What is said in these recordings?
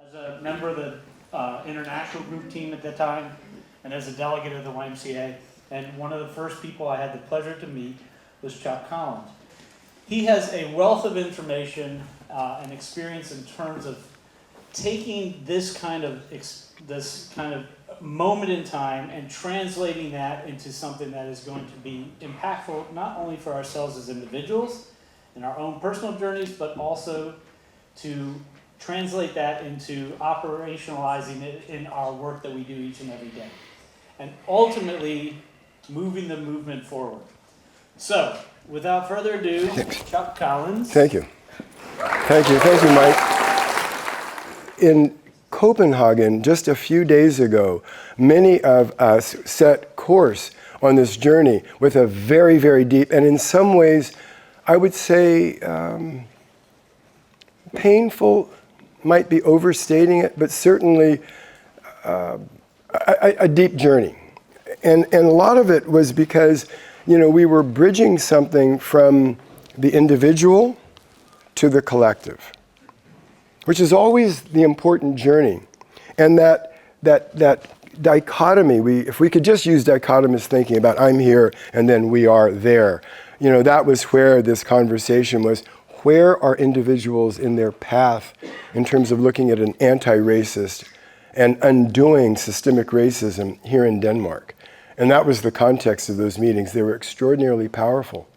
as a member of the international group team at that time, and as a delegate of the YMCA. And one of the first people I had the pleasure to meet was Chuck Collins. He has a wealth of information and experience in terms of taking this kind of moment in time and translating that into something that is going to be impactful not only for ourselves as individuals in our own personal journeys, but also to translate that into operationalizing it in our work that we do each and every day, and ultimately moving the movement forward. So, without further ado, Chuck Collins. Thank you. Thank you, Mike. In Copenhagen, just a few days ago, many of us set course on this journey with a very, very deep, and in some ways, I would say, painful, might be overstating it, but certainly a deep journey. And a lot of it was because, we were bridging something from the individual to the collective, which is always the important journey. And that dichotomy, if we could just use dichotomous thinking about I'm here and then we are there, that was where this conversation was. Where are individuals in their path in terms of looking at an anti-racist and undoing systemic racism here in Denmark? And that was the context of those meetings. They were extraordinarily powerful.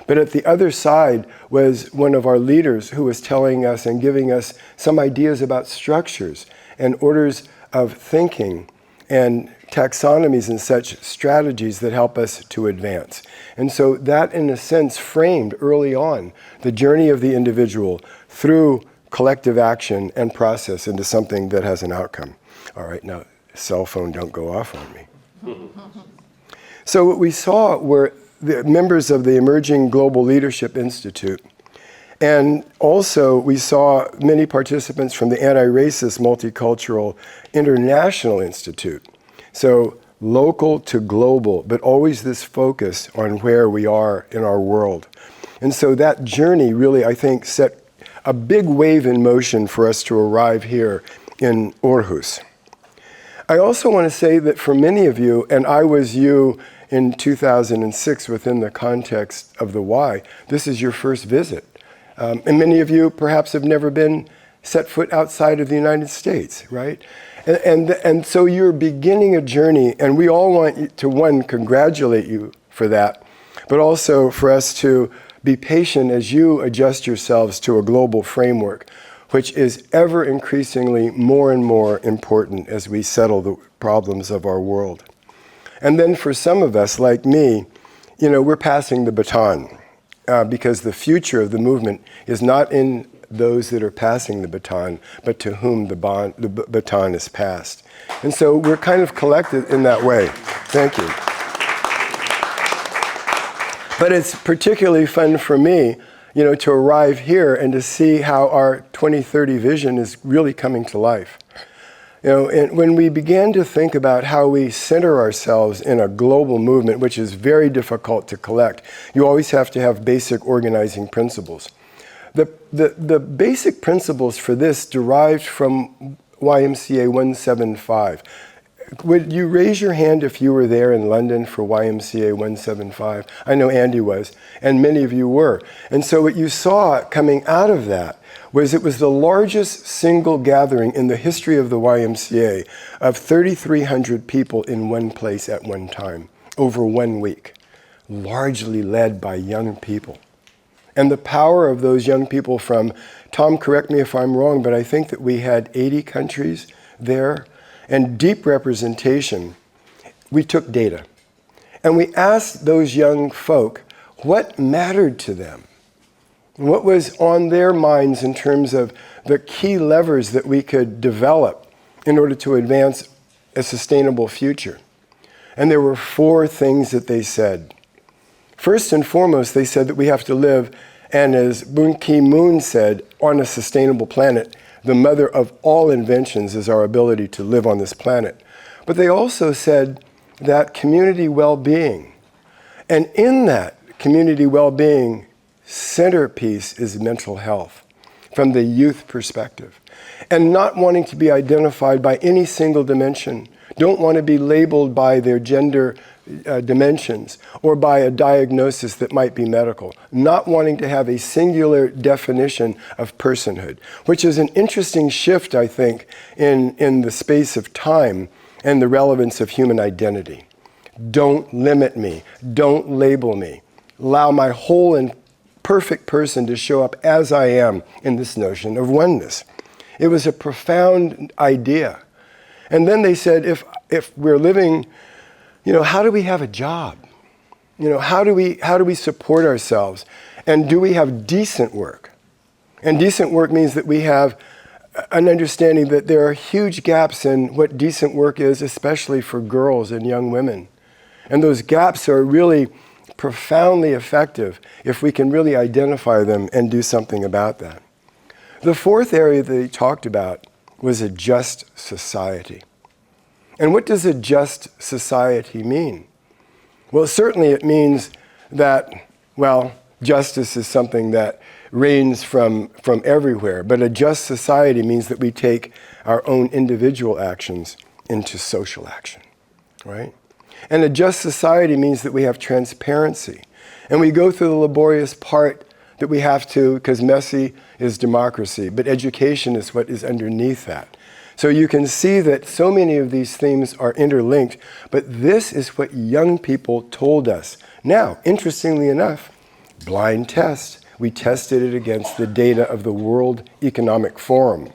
But at the other side was one of our leaders who was telling us and giving us some ideas about structures and orders of thinking and taxonomies and such strategies that help us to advance. And so that, in a sense, framed early on the journey of the individual through collective action and process into something that has an outcome. All right, now, cell phone, don't go off on me. So what we saw were the members of the Emerging Global Leadership Institute. And also we saw many participants from the Anti-Racist Multicultural International Institute. So local to global, but always this focus on where we are in our world. And so that journey really, I think, set a big wave in motion for us to arrive here in Aarhus. I also want to say that for many of you, and I was you in 2006 within the context of the Y, this is your first visit. And many of you perhaps have never been set foot outside of the United States, right? And so you're beginning a journey, and we all want to, one, congratulate you for that, but also for us to be patient as you adjust yourselves to a global framework, which is ever increasingly more and more important as we settle the problems of our world. And then for some of us, like me, we're passing the baton because the future of the movement is not in those that are passing the baton, but to whom the baton is passed. And so we're kind of collected in that way. Thank you. But it's particularly fun for me, to arrive here and to see how our 2030 vision is really coming to life. And when we began to think about how we center ourselves in a global movement, which is very difficult to collect, you always have to have basic organizing principles. The basic principles for this derived from YMCA 175. Would you raise your hand if you were there in London for YMCA 175? I know Andy was, and many of you were. And so what you saw coming out of that was it was the largest single gathering in the history of the YMCA of 3,300 people in one place at one time, over 1 week, largely led by young people. And the power of those young people from, Tom, correct me if I'm wrong, but I think that we had 80 countries there, and deep representation. We took data. And we asked those young folk what mattered to them. What was on their minds in terms of the key levers that we could develop in order to advance a sustainable future. And there were 4 things that they said. First and foremost, they said that we have to live, and as Ban Ki-moon said, on a sustainable planet. The mother of all inventions is our ability to live on this planet. But they also said that community well-being, and in that community well-being centerpiece is mental health. from the youth perspective. And not wanting to be identified by any single dimension. Don't want to be labeled by their gender dimensions or by a diagnosis that might be medical. Not wanting to have a singular definition of personhood, which is an interesting shift, I think, in the space of time and the relevance of human identity. Don't limit me. Don't label me. Allow my whole and perfect person to show up as I am in this notion of oneness. It was a profound idea. And then they said, if we're living, how do we have a job? How do we support ourselves? And do we have decent work? And decent work means that we have an understanding that there are huge gaps in what decent work is, especially for girls and young women. And those gaps are really profoundly effective if we can really identify them and do something about that. The fourth area that he talked about was a just society. And what does a just society mean? Well, certainly it means that, justice is something that reigns from everywhere, but a just society means that we take our own individual actions into social action, right? And a just society means that we have transparency. And we go through the laborious part that we have to, because messy is democracy, but education is what is underneath that. So you can see that so many of these themes are interlinked, but this is what young people told us. Now, interestingly enough, blind test. We tested it against the data of the World Economic Forum.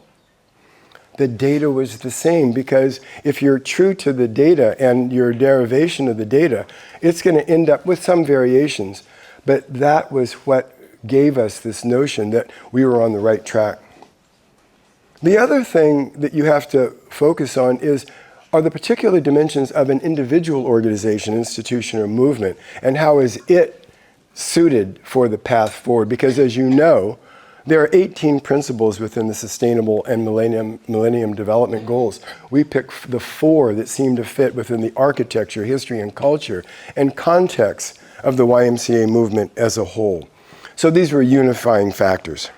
The data was the same, because if you're true to the data and your derivation of the data, it's going to end up with some variations. But that was what gave us this notion that we were on the right track. The other thing that you have to focus on are the particular dimensions of an individual organization, institution, or movement, and how is it suited for the path forward. Because as you know, there are 18 principles within the Sustainable and Millennium Development Goals. We picked the 4 that seem to fit within the architecture, history, and culture, and context of the YMCA movement as a whole. So these were unifying factors.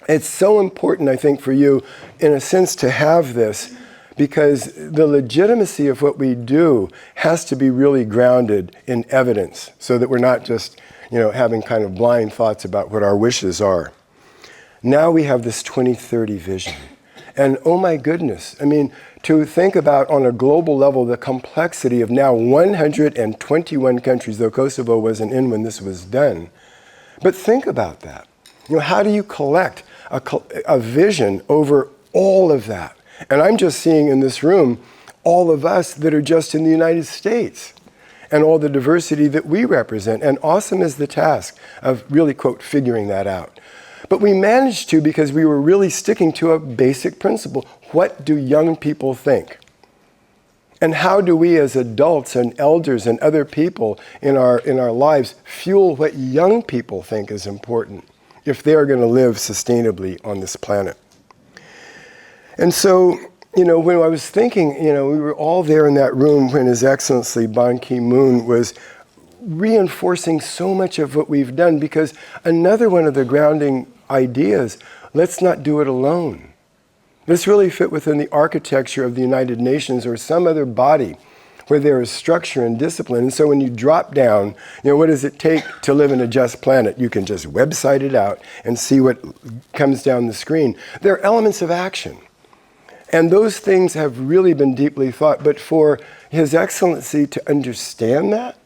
It's so important, I think, for you, in a sense, to have this, because the legitimacy of what we do has to be really grounded in evidence, so that we're not just, having kind of blind thoughts about what our wishes are. Now we have this 2030 vision. And oh my goodness, to think about on a global level the complexity of now 121 countries, though Kosovo wasn't in when this was done. But think about that. How do you collect a vision over all of that? And I'm just seeing in this room all of us that are just in the United States and all the diversity that we represent. And awesome is the task of really, quote, figuring that out. But we managed to because we were really sticking to a basic principle. What do young people think? And how do we as adults and elders and other people in our lives fuel what young people think is important if they're going to live sustainably on this planet? And so, when I was thinking, we were all there in that room when His Excellency Ban Ki-moon was reinforcing so much of what we've done, because another one of the grounding ideas, let's not do it alone. Let's really fit within the architecture of the United Nations or some other body where there is structure and discipline. And so when you drop down, what does it take to live in a just planet? You can just website it out and see what comes down the screen. There are elements of action. And those things have really been deeply thought. But for His Excellency to understand that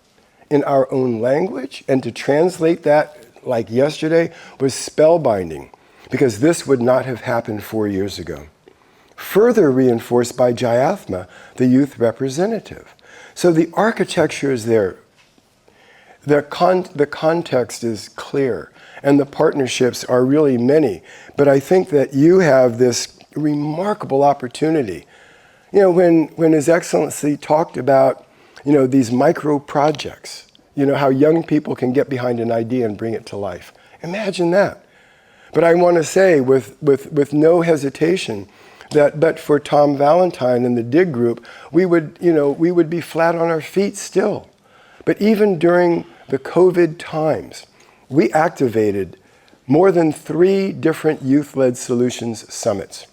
in our own language and to translate that like yesterday was spellbinding, because this would not have happened 4 years ago. Further reinforced by Jayathma, the youth representative. So the architecture is there. The context is clear, and the partnerships are really many. But I think that you have this remarkable opportunity. When His Excellency talked about, these micro projects, how young people can get behind an idea and bring it to life. Imagine that. But I want to say with no hesitation that but for Tom Valentine and the DIG group, we would be flat on our feet still. But even during the COVID times, we activated more than 3 different youth-led solutions summits.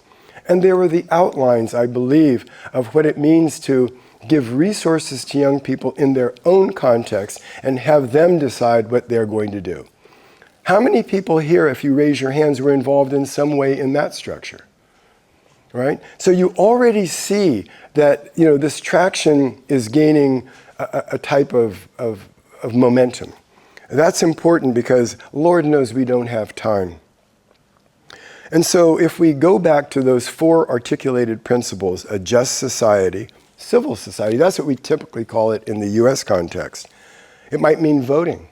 And there were the outlines, I believe, of what it means to give resources to young people in their own context and have them decide what they're going to do. How many people here, if you raise your hands, were involved in some way in that structure? Right? So you already see that this traction is gaining a type of momentum. That's important because Lord knows we don't have time. And so if we go back to those 4 articulated principles, a just society, civil society, that's what we typically call it in the US context. It might mean voting.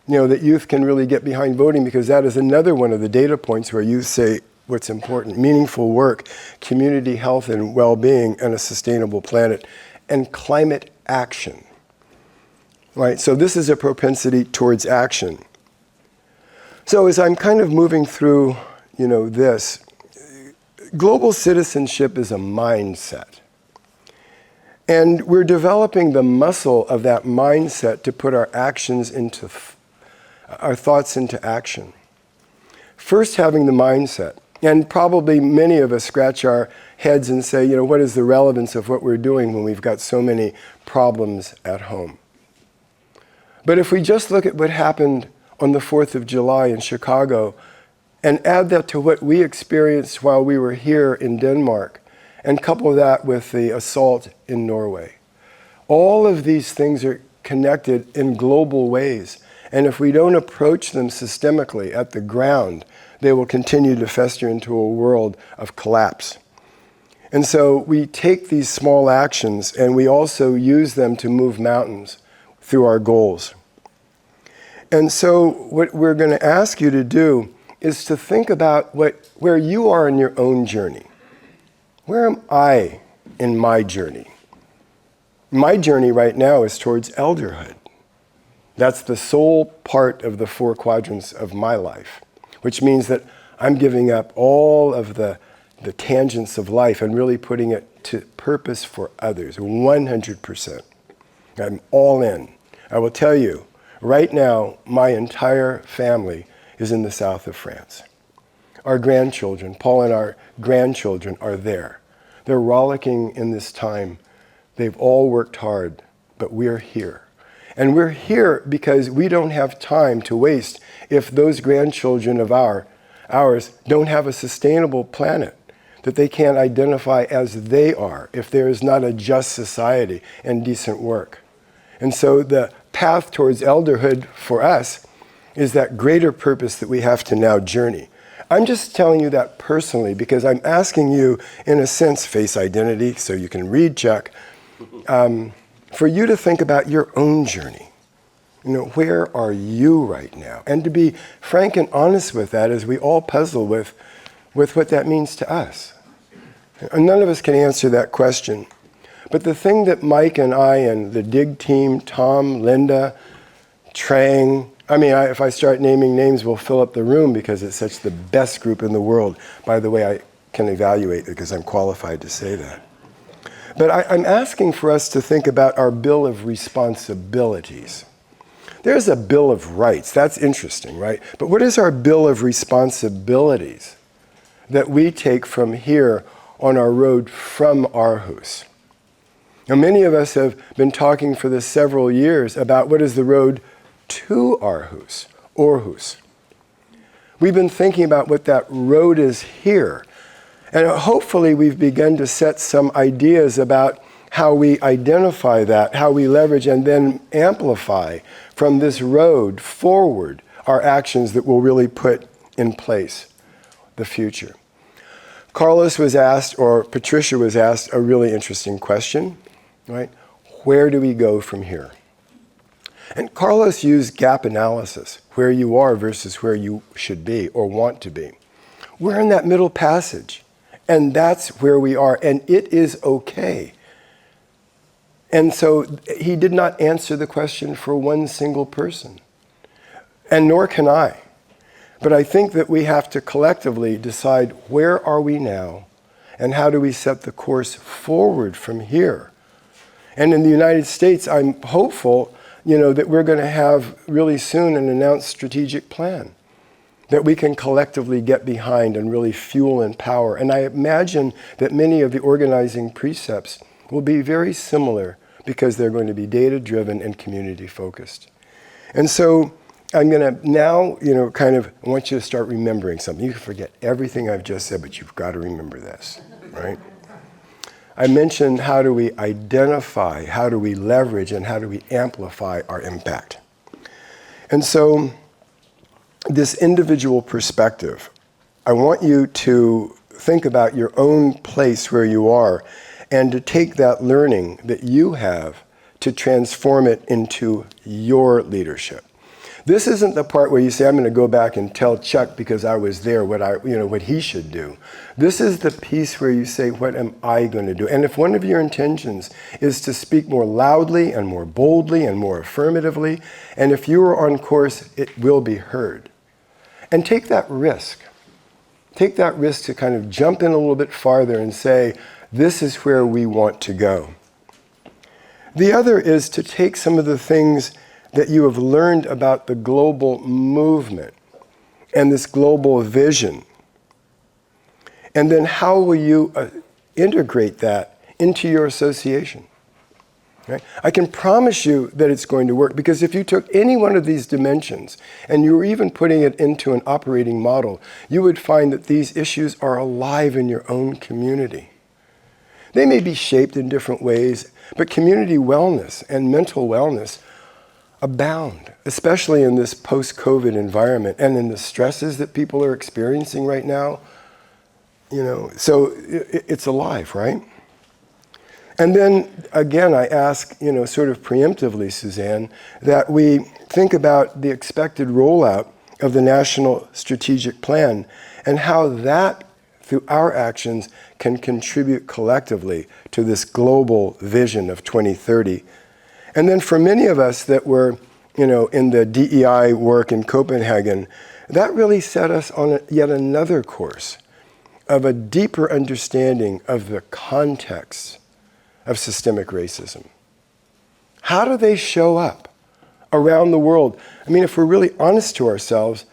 That youth can really get behind voting because that is another one of the data points where youth say what's important: meaningful work, community health and well-being, and a sustainable planet, and climate action. Right? So this is a propensity towards action. So as I'm kind of moving through this, global citizenship is a mindset. And we're developing the muscle of that mindset to put our actions into, our thoughts into action. First, having the mindset. And probably many of us scratch our heads and say, what is the relevance of what we're doing when we've got so many problems at home? But if we just look at what happened on the 4th of July in Chicago, and add that to what we experienced while we were here in Denmark, and couple that with the assault in Norway. All of these things are connected in global ways. And if we don't approach them systemically at the ground, they will continue to fester into a world of collapse. And so we take these small actions and we also use them to move mountains through our goals. And so what we're going to ask you to do is to think about where you are in your own journey. Where am I in my journey? My journey right now is towards elderhood. That's the sole part of the 4 quadrants of my life, which means that I'm giving up all of the tangents of life and really putting it to purpose for others, 100%. I'm all in. I will tell you, right now, my entire family is in the south of France. Our grandchildren, Paul and our grandchildren are there. They're rollicking in this time. They've all worked hard, but we're here. And we're here because we don't have time to waste if those grandchildren of ours don't have a sustainable planet that they can't identify as they are if there is not a just society and decent work. And so the path towards elderhood for us is that greater purpose that we have to now journey. I'm just telling you that personally because I'm asking you, in a sense, face identity, so you can read check, for you to think about your own journey. Where are you right now? And to be frank and honest with that as we all puzzle with what that means to us. And none of us can answer that question. But the thing that Mike and I and the DIG team, Tom, Linda, Trang, if I start naming names, we'll fill up the room because it's such the best group in the world. By the way, I can evaluate it because I'm qualified to say that. But I'm asking for us to think about our bill of responsibilities. There's a bill of rights. That's interesting, right? But what is our bill of responsibilities that we take from here on our road from Aarhus? Now, many of us have been talking for the several years about what is the road to Aarhus. We've been thinking about what that road is here. And hopefully we've begun to set some ideas about how we identify that, how we leverage and then amplify from this road forward our actions that will really put in place the future. Carlos was asked, or Patricia was asked, a really interesting question, right? Where do we go from here? And Carlos used gap analysis, where you are versus where you should be or want to be. We're in that middle passage, and that's where we are, and it is okay. And so he did not answer the question for one single person, and nor can I. But I think that we have to collectively decide where are we now, and how do we set the course forward from here. And in the United States, I'm hopeful that we're going to have really soon an announced strategic plan that we can collectively get behind and really fuel and power. And I imagine that many of the organizing precepts will be very similar because they're going to be data-driven and community-focused. And so I'm going to now, I want you to start remembering something. You can forget everything I've just said, but you've got to remember this, right? I mentioned how do we identify, how do we leverage, and how do we amplify our impact. And so this individual perspective, I want you to think about your own place where you are and to take that learning that you have to transform it into your leadership. This isn't the part where you say, I'm going to go back and tell Chuck because I was there what he should do. This is the piece where you say, what am I going to do? And if one of your intentions is to speak more loudly and more boldly and more affirmatively, and if you are on course, it will be heard. And take that risk. Take that risk to kind of jump in a little bit farther and say, this is where we want to go. The other is to take some of the things that you have learned about the global movement and this global vision. And then how will you integrate that into your association? Right? I can promise you that it's going to work, because if you took any one of these dimensions and you were even putting it into an operating model, you would find that these issues are alive in your own community. They may be shaped in different ways, but community wellness and mental wellness abound, especially in this post-COVID environment and in the stresses that people are experiencing right now. So it's alive, right? And then again, I ask, sort of preemptively, Suzanne, that we think about the expected rollout of the National Strategic Plan and how that, through our actions, can contribute collectively to this global vision of 2030. And then for many of us that were, in the DEI work in Copenhagen, that really set us on yet another course of a deeper understanding of the context of systemic racism. How do they show up around the world? I mean, if we're really honest to ourselves,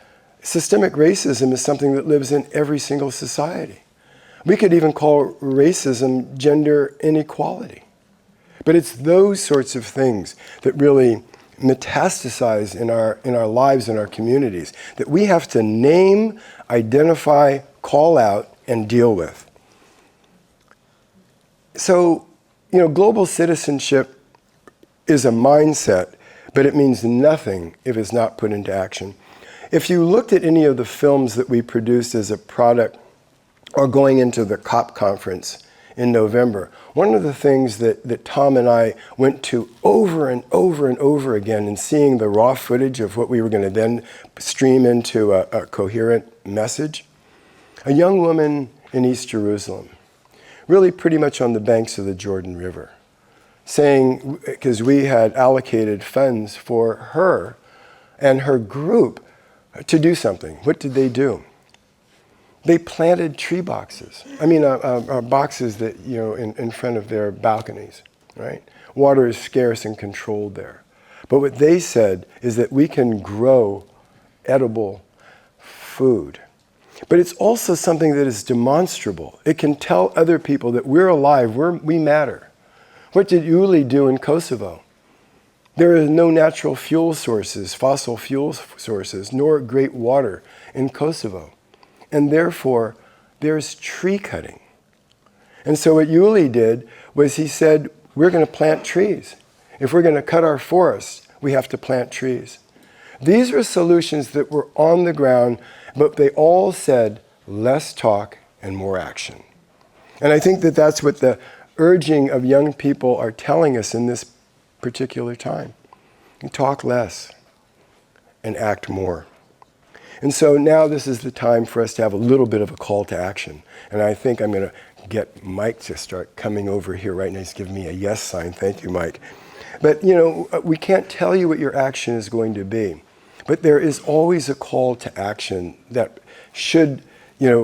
systemic racism is something that lives in every single society. We could even call racism gender inequality. But it's those sorts of things that really metastasize in our lives, in our communities, that we have to name, identify, call out, and deal with. So, global citizenship is a mindset, but it means nothing if it's not put into action. If you looked at any of the films that we produced as a product or going into the COP conference in November, one of the things that Tom and I went to over and over and over again in seeing the raw footage of what we were going to then stream into a coherent message, a young woman in East Jerusalem, really pretty much on the banks of the Jordan River, saying, because we had allocated funds for her and her group to do something. What did they do? They planted tree boxes. Boxes that, in front of their balconies, right? Water is scarce and controlled there. But what they said is that we can grow edible food. But it's also something that is demonstrable. It can tell other people that we're alive, we matter. What did Uli do in Kosovo? There are no natural fuel sources, fossil fuel sources, nor great water in Kosovo. And therefore, there's tree cutting. And so what Uli did was he said, we're going to plant trees. If we're going to cut our forests, we have to plant trees. These were solutions that were on the ground, but they all said, less talk and more action. And I think that that's what the urging of young people are telling us in this particular time. You talk less and act more. And so now this is the time for us to have a little bit of a call to action. And I think I'm going to get Mike to start coming over here right now. He's giving me a yes sign. Thank you, Mike. But, we can't tell you what your action is going to be. But there is always a call to action that should,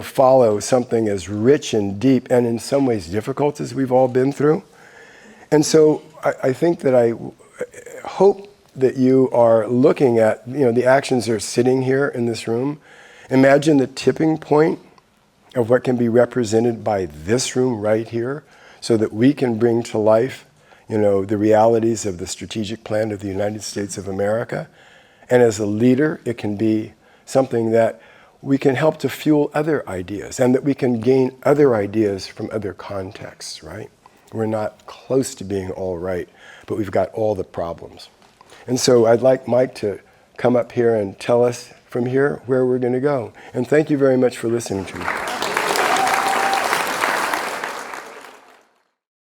follow something as rich and deep and in some ways difficult as we've all been through. And so I think that I hope that you are looking at, the actions that are sitting here in this room Imagine the tipping point of what can be represented by this room right here, so that we can bring to life, the realities of the strategic plan of the United States of America. And as a leader, it can be something that we can help to fuel other ideas, and that we can gain other ideas from other contexts, right? We're not close to being all right, but we've got all the problems. And so I'd like Mike to come up here and tell us from here where we're going to go. And thank you very much for listening to me.